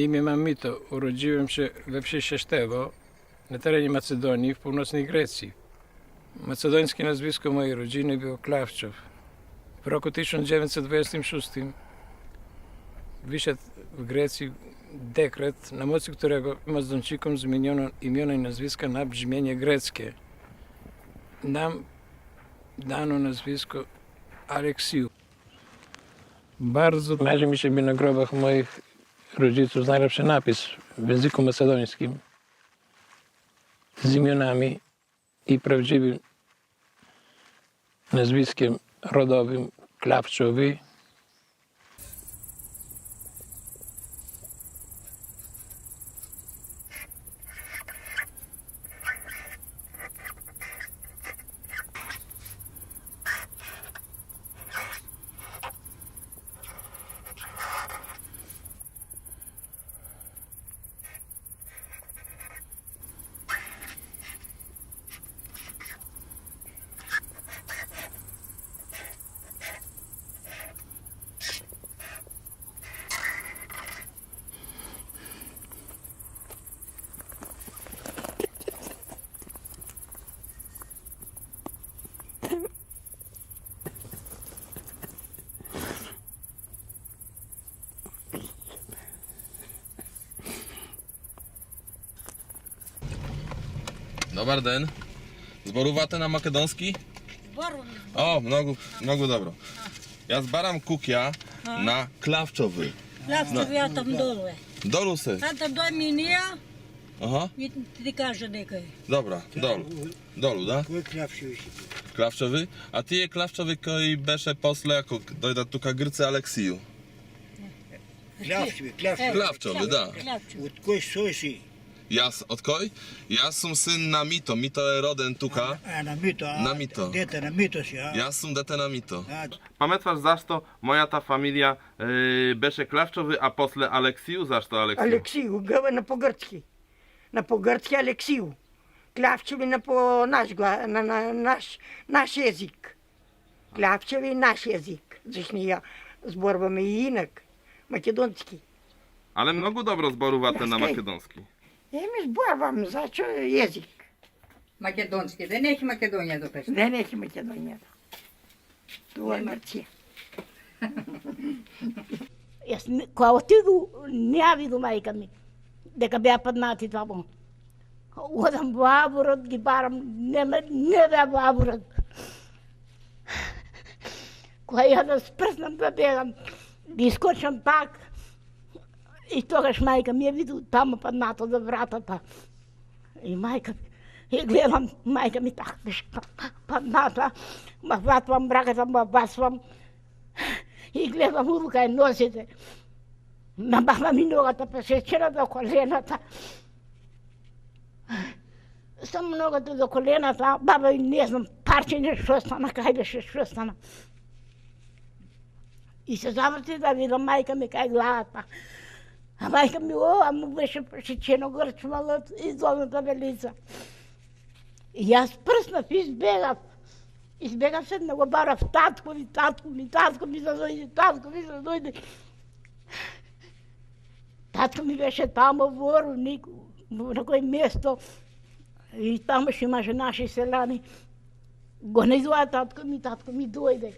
imię mam Mito. Urodziłem się we wsi Siesztewo, na terenie Macedonii, w północnej Grecji. Macedońskie nazwisko mojej rodziny było Klawczow. W roku 1926 wyszedł w Grecji dekret, na mocy którego Macedończykom zmieniono imiona i nazwiska na brzmienie greckie. Nam dano nazwisko Aleksiu. Bardzo marzy mi się, by na grobach moich rodziców znalazł napis w języku macedońskim z imionami i prawdziwym nazwiskiem rodowym Klawczowi. Dobar den. Зборувате на македонски? Зборувам. О, много добро. Јас барам куќа на Клавчови. Клавчови, ја там долу е. Долу се? Сад там дој минија Аха. и ти кажа некој. Добра, долу. Долу, да? Кој Клавчови си? Клавчови? А тие Клавчови кои беше после ако дојдат тука Грци Алексију? Клавчови. Клавчови, да. Клавчови. Од кој сој си? Јас, од кој? Јас сум син на Мито. Мито е роден тука. На Мито. На Мито. Дете на Мито си, а? Јас сум дете на Мито. А, Pamiętasz zašto мојата фамилија беше Клавчови, а после Алексију? Зашто Алексију? Алексию, на по-грцки. На по-грцки Алексию. Клявчеви на наш език. Клявчеви наш език. Зашто ние зборуваме и инак. Македонски. Ale mnogo dobro zborувате на македонски. Ми зборувам зачо език. Македонски, да не е Македонија до Пешта. Не нехи Македонија. Това е Марција. Јас кога отиду, не ја виду мајка ми, дека беа паднати таму. Одам во Абурот, ги барам, не беа во Абурот. Кога ја да спрснам да бегам, ги искочам так, и тогаш мајка ми ја виду таму паднато за вратата. И мајка ми, и гледам, мајка ми така беше падната, ма ватвам браката, ма басвам, и гледам улука е носите. Набава ми ногата пресечена до колената. Само ногата до колената, баба не знам, парчење што стана, кај беше што стана. И се заврти да видам мајка ми кај главата. А мајка ми, му беше пресечено грчмалот и долната белица. И јас прснав, избегав. Избегав се да го барав татко ми да дојде, Татко ми беше тамо во Орник, на кој место. И тамо што имаше наши селани. Го најдува татко ми дојде.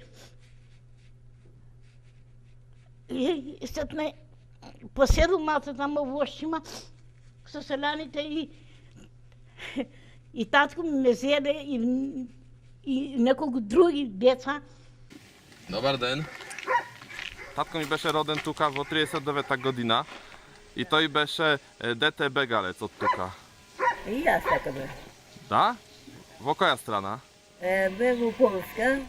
И сетне поседил малце тамо во Ошчима со селаните и татко ми ме зеде и неколку други деца. Dobar den. Tatko mi беше роден тука во 39 година и тој беше дете бегалец од тука. И јас така бе. Да? Во која страна? Бе во Полска,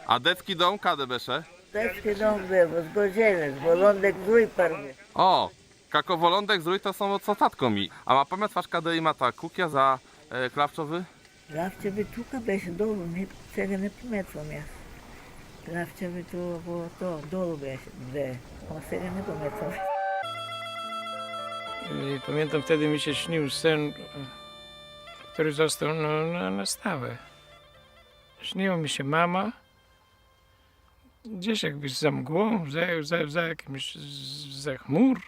А детски дом каде беше? детски дом бе во Згорđevac, во Лондек Грујпар бе. O, kako Volondek z to są co tatko mi. A ma pamiętasz, kiedy ima ta kukia za Klawczowy? Главче бе тука беше долу, сега не пометвам јас. Главче бе то долу беше, бе, ама сега не пометвам. I pamiętam, wtedy mi się śnił sen, który został na stałe. Śniła mi się mama, gdzieś jakby za mgłą, za jakimś, za chmur.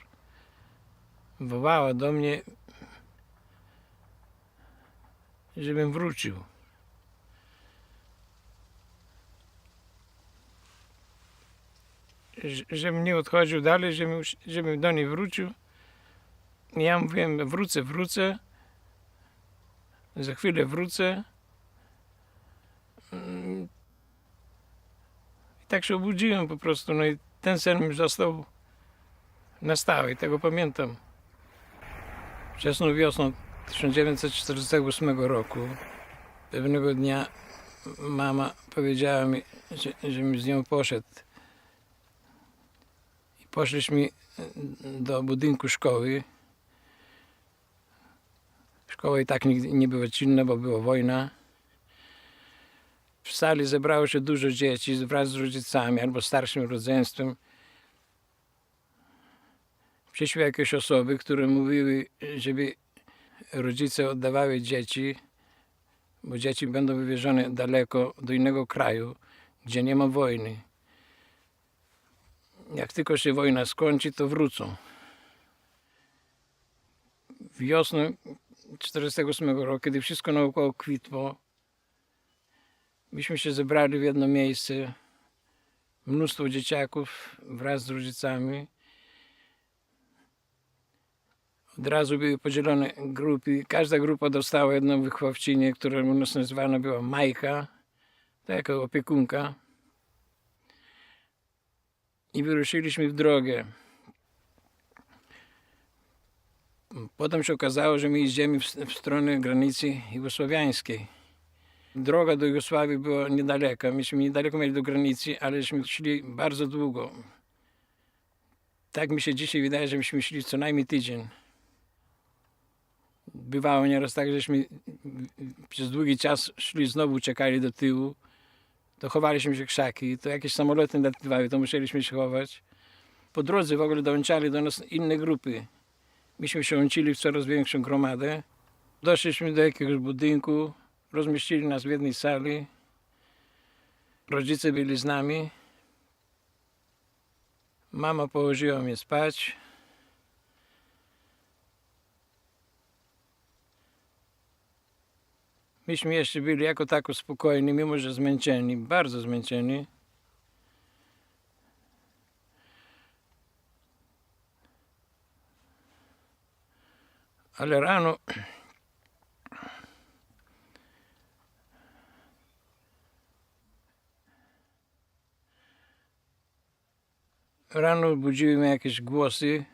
wołała do mnie, żebym wrócił. Żebym nie odchodził dalej, żebym do niej wrócił. Ja mówiłem, wrócę, za chwilę wrócę. I tak się obudziłem po prostu, no i ten sen mi został na stałe, i tego pamiętam. Wczesną wiosną 1948 roku, pewnego dnia mama powiedziała mi, żebym z nią poszedł. I poszliśmy do budynku szkoły. Szkoła i tak nigdy nie była czynna, bo była wojna. W sali zebrało się dużo dzieci wraz z rodzicami albo starszym rodzeństwem. Przyszły jakieś osoby, które mówiły, żeby rodzice oddawały dzieci, bo dzieci będą wywiezione daleko do innego kraju, gdzie nie ma wojny. Jak tylko się wojna skończy, to wrócą. Wiosną 1948 roku, kiedy wszystko naokoło kwitło, myśmy się zebrali w jedno miejsce, mnóstwo dzieciaków wraz z rodzicami. Od razu były podzielone grupy. Każda grupa dostała jedną wychowawczynię, która u nas nazywana była Majka, taka opiekunka. I wyruszyliśmy w drogę. Potem się okazało, że my idziemy w stronę granicy jugosłowiańskiej. Droga do Jugosławii była niedaleka. Myśmy niedaleko mieli do granicy, aleśmy szli bardzo długo. Tak mi się dzisiaj wydaje, że myśmy szli co najmniej tydzień. Bywało nieraz tak, żeśmy przez długi czas szli, znowu czekali do tyłu. To chowaliśmy się w krzaki, to jakieś samoloty nalatywały, to musieliśmy się chować. Po drodze w ogóle dołączali do nas inne grupy. Myśmy się łączyli w coraz większą gromadę. Doszliśmy do jakiegoś budynku, rozmieścili nas w jednej sali. Rodzice byli z nami. Mama położyła mnie spać. Myśmy jeszcze byli jako tako spokojni, mimo że zmęczeni, bardzo zmęczeni. Ale rano budziły mnie jakieś głosy.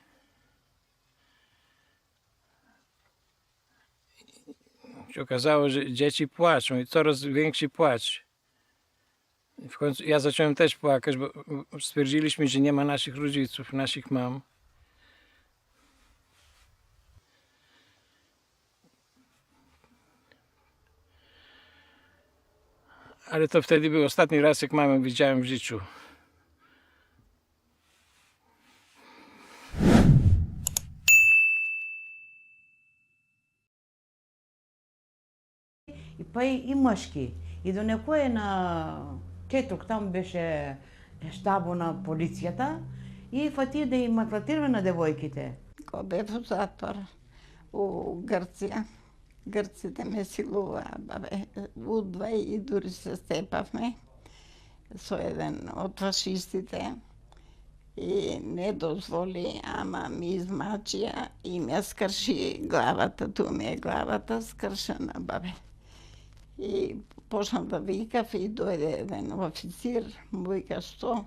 Się okazało, że dzieci płaczą i coraz większy płacz. W końcu ja zacząłem też płakać, bo stwierdziliśmy, że nie ma naszych rodziców, naszych mam. Ale to wtedy był ostatni raz, jak mamę widziałem w życiu. И па и мъжки. И до некој на четок там беше штабо на полицијата и фати да им малтретира на девојките. Кога бев во затвор у Грција, грците ме силуваа, бабе, удва и дури се степавме со еден од фашистите и не дозволи, ама ми измачија и ме скрши главата, ту ми е главата скршена, бабе. И почнав да викав и дојде еден официр, му вика што?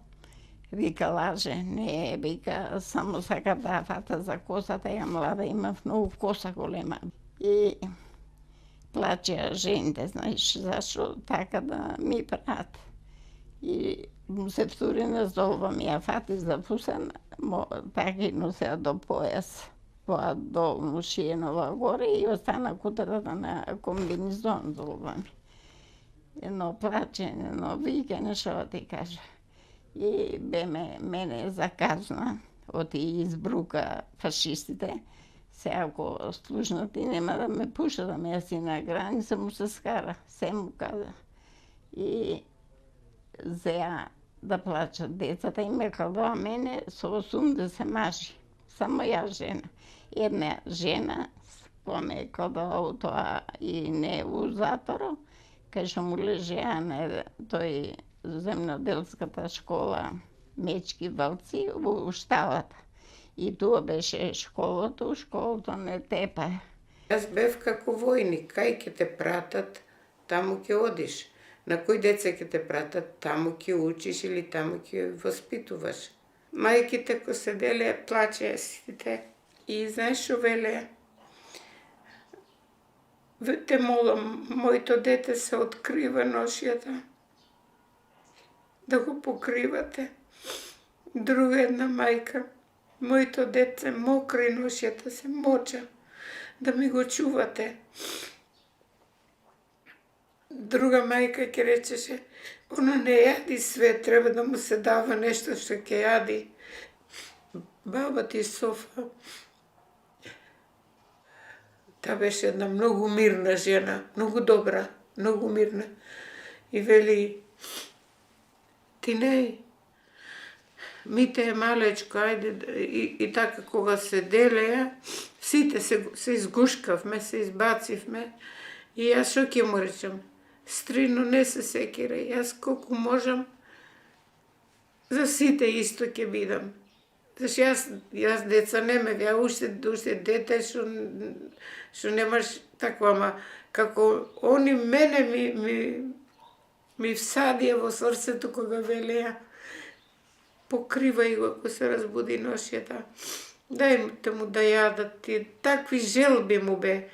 Вика лаже, не, вика само сака да фата за косата, ја млада имав многу коса голема. И плачеа жените, знаеш, зашо така да ми прават. И му се втури на здолба ми ја фати за фусен, така и носеа до појас. Тоа долно шиенова горе и остана кутарата на комбинизон долба ми. Едно плачење, едно викање, шо ти кажа. И бе мене заказна, оти избрука фашистите. Се ако слушнати нема да ме пуша, да ме јаси на граница, му се скара, се му каза. И зеа да плачат децата и ме кладоа мене со 80 мажи. Samo ja žena. Jedna žena kome kod auto i ne u zatvoru, kaže mu leže na toj земноделската школа Мечки Вълци у Шталата. И туа беше школата не тепа. Јас бев како војник, кај ќе те пратат, таму ќе одиш. На кој деца ќе те пратат, таму ќе учиш или таму ќе воспитуваш. Мајките ко седеле, плачеа сите. И знаеш шо велеа? Те молам, моето дете се открива ношијата. Да го покривате. Друга една мајка, моето дете мокри ношијата се моча. Да ми го чувате. Друга мајка ќе речеше, оно не јади све, треба да му се дава нешто што ќе јади. Баба ти Софа, та беше една многу мирна жена, многу добра, многу мирна. И вели, ти не, мите е малечко, ајде, и така кога се делеа, сите се изгушкавме, се избацивме, и јас шо ќе му речам? Стрино, не се секирај, јас колку можам, за сите исто ќе бидам. Зашто јас деца немев, ја уште дете што немаш таква, ама како они мене ми всадија во срцето кога велеа, покривај го ако се разбуди ношијата. Дајте му да јадат, и такви желби му бе.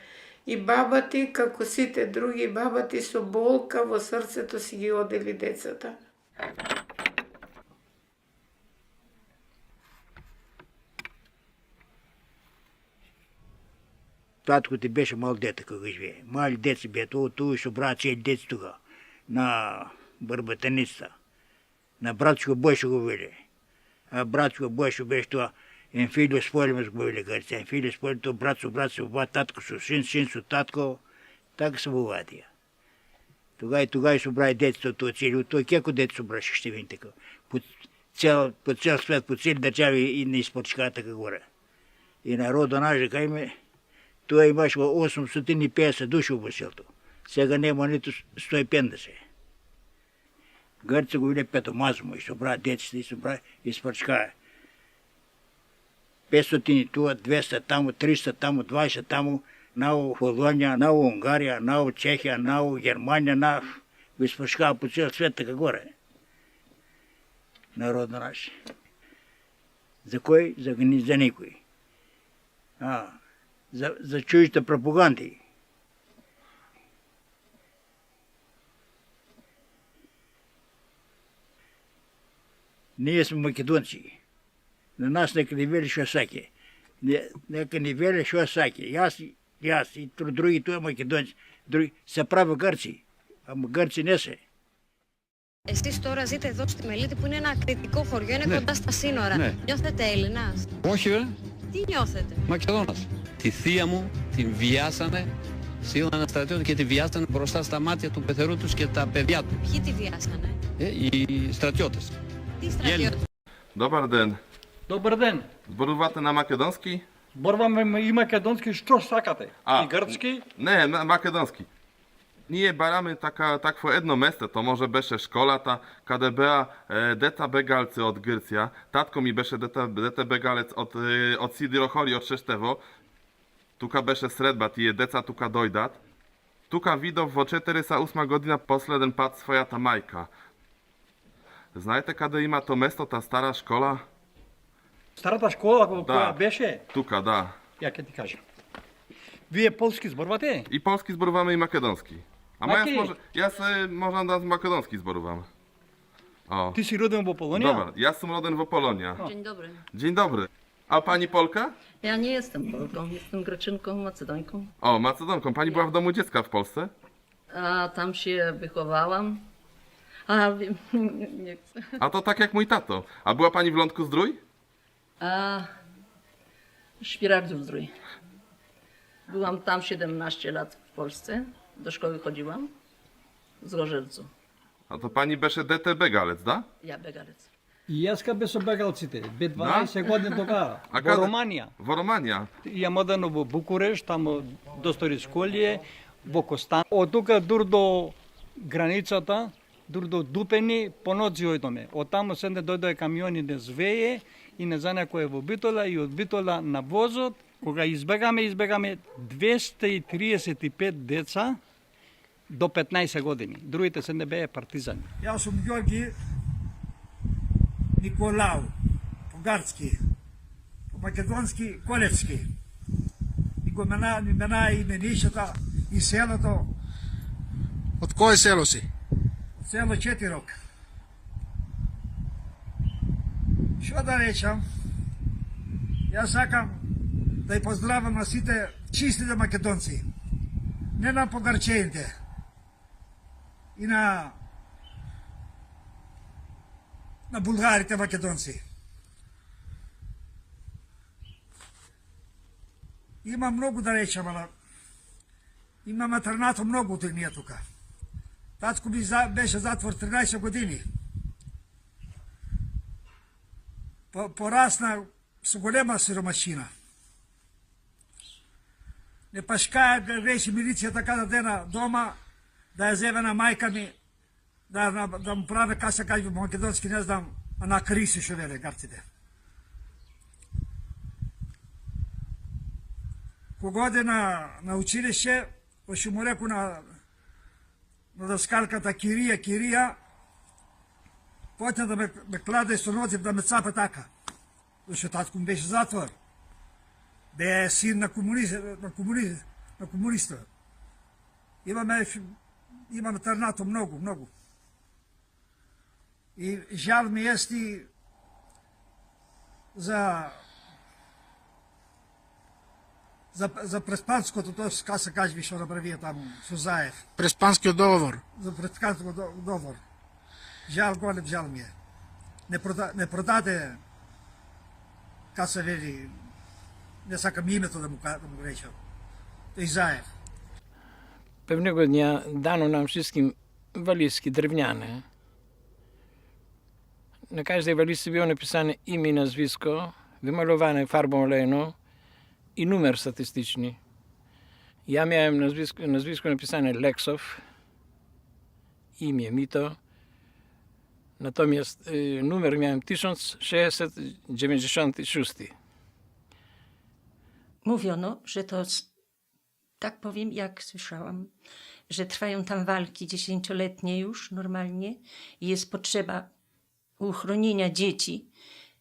И баба ти, како сите други, баба ти со болка во срцето си ги одели децата. Татко ти беше мал дете кога живее. Мали деца бе, ту со брат цели деца тука, на Барбатаница. На братчко Бойшо го веле. А братчко Бойшо беше тоа Енфилио Сполимас го веле Грција. Енфилио Сполимас, тоа брат со татко со син со татко, така се бува тие. Тугај со брај децата тоа цели, тој кеко дете со браше ще вин така. По цел свет, по цели држави и не испорчкаа така горе. И народа наже кај тоа имаше 850 души во селото. Сега нема ниту 150. Грци го биле петомазмо и со брат децата и со брат испорчкаа. 500 туа, 200 таму, 300 таму, 20 таму, нао Холонија, нао Унгарија, нао Чехија, нао Германија, нао испорчкаа по цел свет така горе. Народно наше. За кој? За никој. За чужите пропаганди. Ние сме македонци. На нас нека ни вели шо саке. Нека ни вели шо саке. Јас и други тоа македонци. Други се прави грци. Ама грци не се. Εσείς τώρα ζείτε εδώ στη Μελίτη που είναι ένα κριτικό χωριό, είναι κοντά στα σύνορα. Ναι. Νιώθετε Έλληνας? Όχι βέβαια. Τι νιώθετε? Μακεδόνας. Τη θεία μου την βιάσανε, στείλανε ένα στρατιώτη και τη βιάσανε μπροστά στα μάτια του πεθερού τους και τα παιδιά του. Ποιοι τη βιάσανε? Οι стратиотες. Τι στρατιώτες? Добар ден. Добар ден. Зборувате на македонски? Зборуваме и македонски, што сакате? И грчки? Не, македонски. Ние бараме такво едно место, то може беше школата, каде беа деца бегалци од Грција. Татко ми беше дете бегалец од Сидирохоли, од Шештево. Тука беше средба, тие деца тука дојдат. Тука видов во 48 година последен пат својата мајка. Знаете каде има то место, та стара школа? Старата школа која беше? Тука, да. Ја ќе ти кажам. Вие полски зборувате? И полски зборуваме и македонски. Ама јас можам да македонски зборувам. Ти си роден во Полонија? Добар, јас сум роден во Полонија. Dzień dobry. Dzień dobry. A pani Polka? Ja nie jestem Polką, jestem Greczynką, Macedonką. O, Macedonką. Pani była w domu dziecka w Polsce? A tam się wychowałam. A wiem, nie chcę. A to tak jak mój tato. A była pani w Lądku Zdrój? A Szpirardów Zdrój. Byłam tam 17 lat w Polsce. Do szkoły chodziłam. Z Gorzelcu. A to pani beše dete begalec, da? Ja begalec. И аз къде беше бегалците? Бе 12 години тогава. Во Романија. Во Романија. Јам одено во Букуреш, тамо до стори школие, во Костан. Од тука дур до границата, дур до Дупени, по ноќи ојдоме. Од тамо се не дојдоа камиони на Звеје и не знае кој е во Битола и од Битола на возот. Кога избегаме 235 деца до 15 години. Другите се не беа партизани. Јас сум Ѓорги Николау, по-гарски, по-македонски Колевски. Имена и именишата и селото. Од кое село си? Село Четирок. Што да речам? Јас сакам да ја поздравам на сите чистите македонци. Не на погарчените. И на булгарите македонци. Има многу да речам, ала има матернато многу од ние тука. Татко ми беше затвор 13 години. Порасна со голема сиромашина. Не пашкаја речи милицијата када дена дома да ја земе на мајка ми да му праве каса кажи во македонски, не знам, а на криси шо веле гарците. Кога оде на училище, што му реку на даскалката Кирија, почна да ме кладе со ноци да ме цапа така. Зашто татко ми беше затвор. Бе син на комуниста. Имаме трнато многу. И жал ми ести за Преспанското, тоа се кажи што направија таму со Заев. Преспанскиот договор. За Преспанскиот договор. Голем жал ми е. Не продаде, ка се вели, не сакам името да му речам. Тој Заев. Pewnego dnia dano nam wszystkim walizki drewniane. Na każdej walizce było napisane imię i nazwisko, wymalowane farbą olejną i numer statystyczny. Ja miałem nazwisko napisane Leksow, imię Mito, natomiast numer miałem 1696. Mówiono, że to, tak powiem, jak słyszałam, że trwają tam walki 10-letnie już normalnie i jest potrzeba uchronienia dzieci,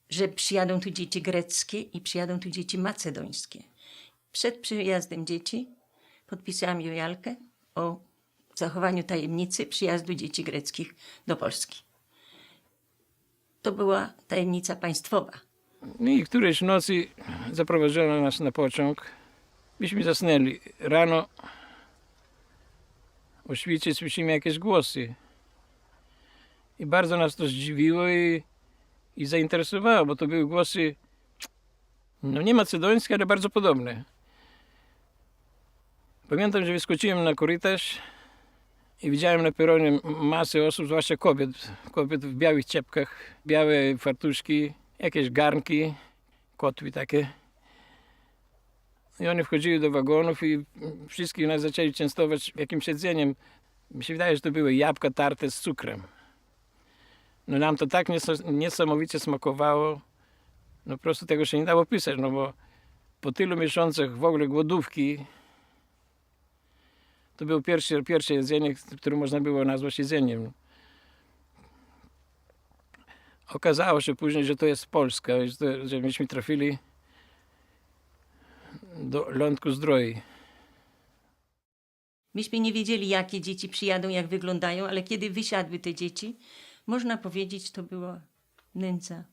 że przyjadą tu dzieci greckie i przyjadą tu dzieci macedońskie. Przed przyjazdem dzieci podpisałam jojalkę o zachowaniu tajemnicy przyjazdu dzieci greckich do Polski. To była tajemnica państwowa. I którejś nocy zaprowadzono nas na pociąg. Myśmy zasnęli. Rano o świcie słyszymy jakieś głosy. I bardzo nas to zdziwiło i zainteresowało, bo to były głosy no nie macedońskie, ale bardzo podobne. Pamiętam, że wyskoczyłem na korytarz i widziałem na peronie masę osób, zwłaszcza kobiet w białych czepkach, białe fartuszki, jakieś garnki, kotły takie. I oni wchodzili do wagonów i wszystkich nas zaczęli częstować jakimś jedzeniem. Mi się wydaje, że to były jabłka tarte z cukrem. No nam to tak niesamowicie smakowało, no po prostu tego się nie dało pisać, no bo po tylu miesiącach w ogóle głodówki to było pierwsze jedzenie, które można było nazwać jedzeniem. Okazało się później, że to jest Polska, że myśmy trafili do Lądku Zdroi. Myśmy nie wiedzieli, jakie dzieci przyjadą, jak wyglądają, ale kiedy wysiadły te dzieci, można powiedzieć, to była nędza.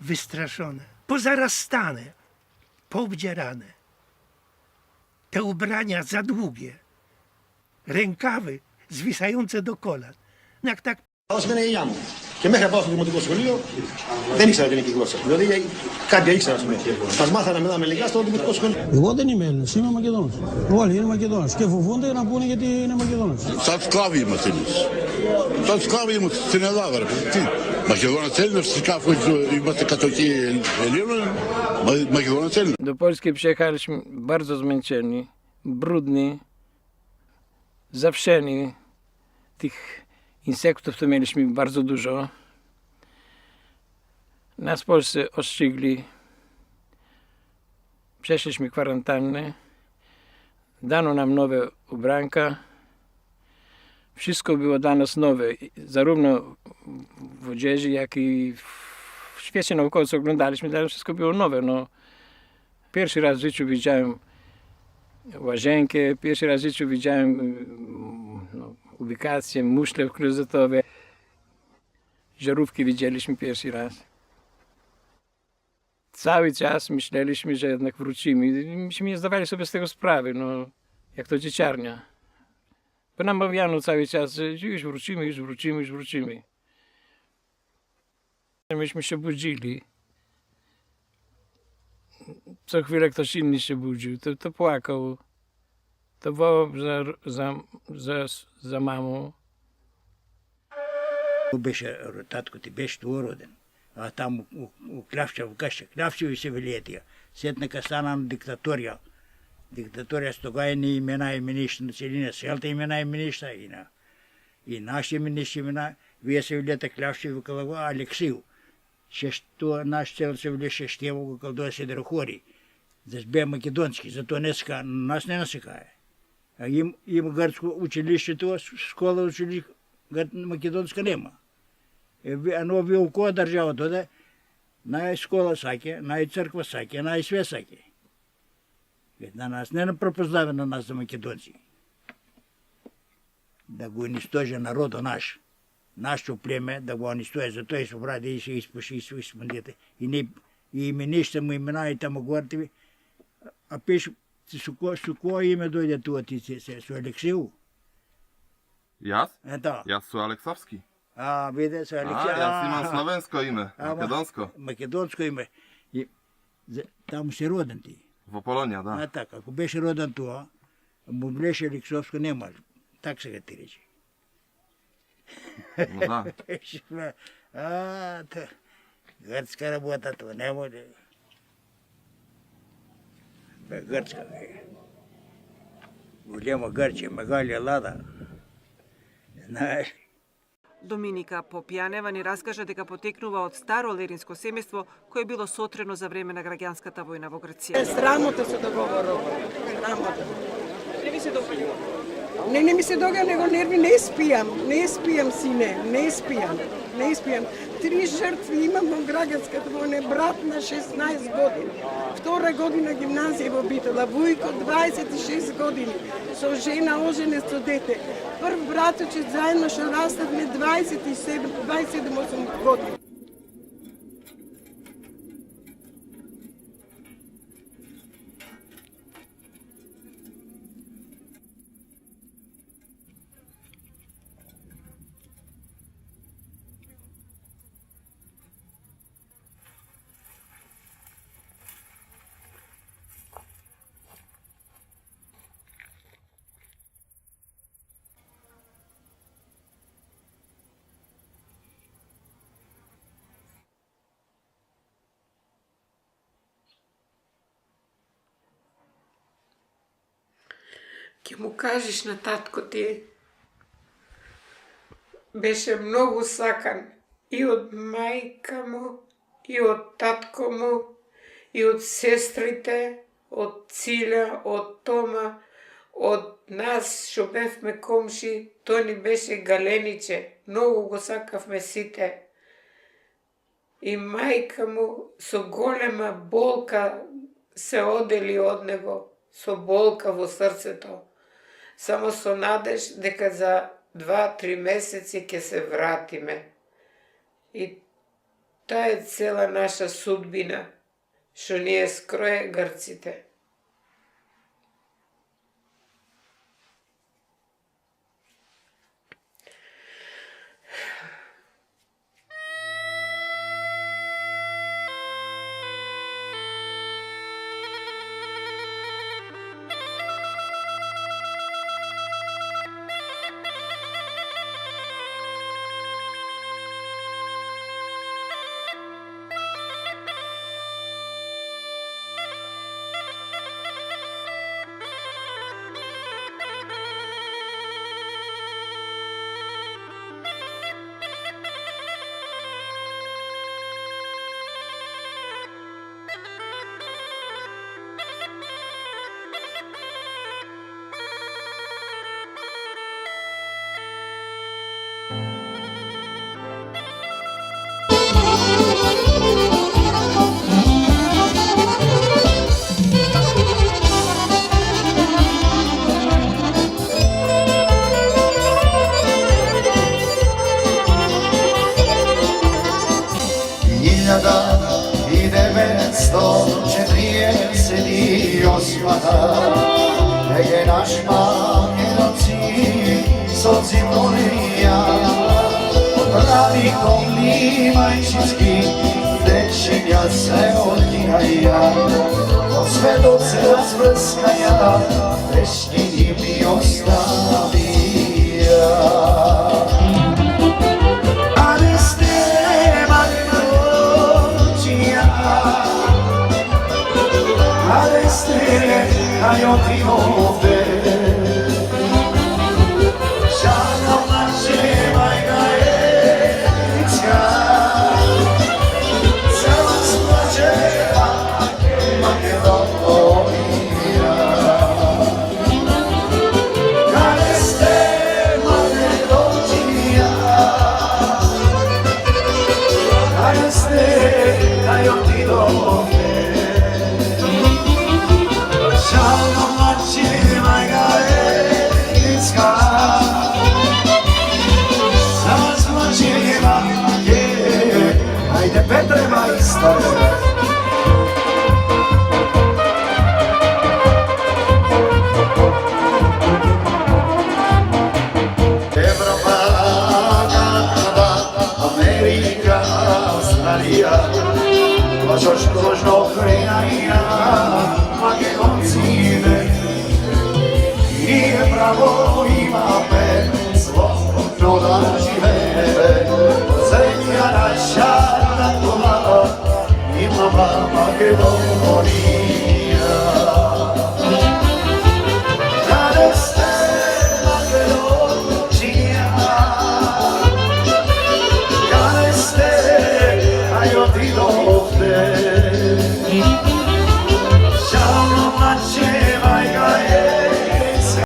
Wystraszone, pozarastane, poobdzierane. Te ubrania za długie, rękawy zwisające do kolan. Jak tak... Και μέχρι να πάω στο δημοτικό σχολείο δεν ήξερα την ελληνική γλώσσα. Δηλαδή κάποια ήξερα, ας πούμε. Μας μάθανε να μιλάμε ελληνικά στο δημοτικό σχολείο. Εγώ δεν είμαι Έλληνας, είμαι Μακεδόνος. Όλοι είναι Μακεδόνος και φοβούνται να πούνε γιατί είναι Μακεδόνος. Σαν σκλάβοι είμαστε εμείς. Σαν σκλάβοι είμαστε στην Ελλάδα, ρε παιδί. Македонија цельно wskakuj i macie katoki Elionem, Македонија цельно. Do Polski przyjechaliśmy bardzo zmęczeni, brudni, zawszeni. Tych insektów to mieliśmy bardzo dużo. Nas w Polsce ostrzygli. Przeszliśmy kwarantannę. Dano nam nowe ubranka. Wszystko było dla nas nowe, zarówno w odzieży, jak i w świecie naukowym, co oglądaliśmy, dla nas wszystko było nowe. No, pierwszy raz w życiu widziałem łazienkę, pierwszy raz w życiu widziałem ubikację, muszle klozetowe. Żarówki widzieliśmy pierwszy raz. Cały czas myśleliśmy, że jednak wrócimy. Myśmy nie zdawali sobie z tego sprawy, no, jak to dzieciarnia. Bo nam mówiano cały czas, że już wrócimy, już wrócimy, już wrócimy. Myśmy się budzili. Co chwilę ktoś inny się budził, to płakał. To wołał za mamą. Татко ти беше tu роден, a tam u Klavča, v Kašća, Klavčevi se veljetija. Сетника стана диктатория. Диктатория с тогава ни имена и министри на целина, селта имена и министри, и наши министри имена, вие се велета Кlavčevi калава Алексею. Шесто наш цел се веле Шештево го калдоя Седерохори. Да бе македонски, зато днеска нас не насекае. А им гръцко училището, школа училище, македонска нема. Ано вилко държавата да най-школа саке, най-църква саке, най-све саке. На нас не пропознава на нас за македонци. Да го унищожи народа наш, нашето племе, да го унищожи, зато и собради и се изпуши и се изпандите. И министра му имена и там говорите ви, а пише, с кое име дойде това ти с Алексею? Jas? To. Jas su Aleksowski. A, видиш, Алексей. Jas imam slovensko ime, makedonsko. Македонско име. И там си роден ти. В Полония, да. А така, ако беше роден това, му беше Алексовско нема. Так сега ти рече. Ну да. Гръцка работа това, не може. Гръцка е. Голяма Гърция, Магалия Лада. Знаеш. Доминика Попјанева ни раскажа дека потекнува од старо леринско семејство кое било сотрено за време на граѓанската војна во Грција. Срамота се договора. Срамота. Не ми се догаѓа. Не ми се догаѓа, него нерви не спијам, сине, не спијам. 3 жртви имам во граѓанската војна, брат на 16 години. Втора година гимназија во Битола, Вујко 26 години, со жена ожене со дете. Прв браточет заедно што раставме 27-8 години. Ке му кажеш на татко ти, беше многу сакан и од мајка му, и од татко му, и од сестрите, од Циля, од Тома, од нас што бевме комши, тој ни беше галениче, многу го сакавме сите. И мајка му со голема болка се одели од него, со болка во срцето, само со надеж дека за 2-3 месеци ќе се вратиме. И таа е цела наша судбина, што ни е скрое грците. naš Makedonci, Socitonija, od pravih oblima i čistih dečenja se odginaja, od svedoce razvrskaja, vešnji mi ostavija. A ne ste Makedončija, a ne ste Ajotinove, Žanovna Majka Ericka, za vas plače Makedonija. Kada ste Makedončija, kada ste Ajotinove, Žanovna Majka Ericka, za vas plače Ajde Petre majstore. Evropa, Kanada, Amerika, Australija, vašoš kožno Ukrajina, Makedoncije, nije pravo ima pet, slobodno da žive, zemlja naša, ima Makedonija.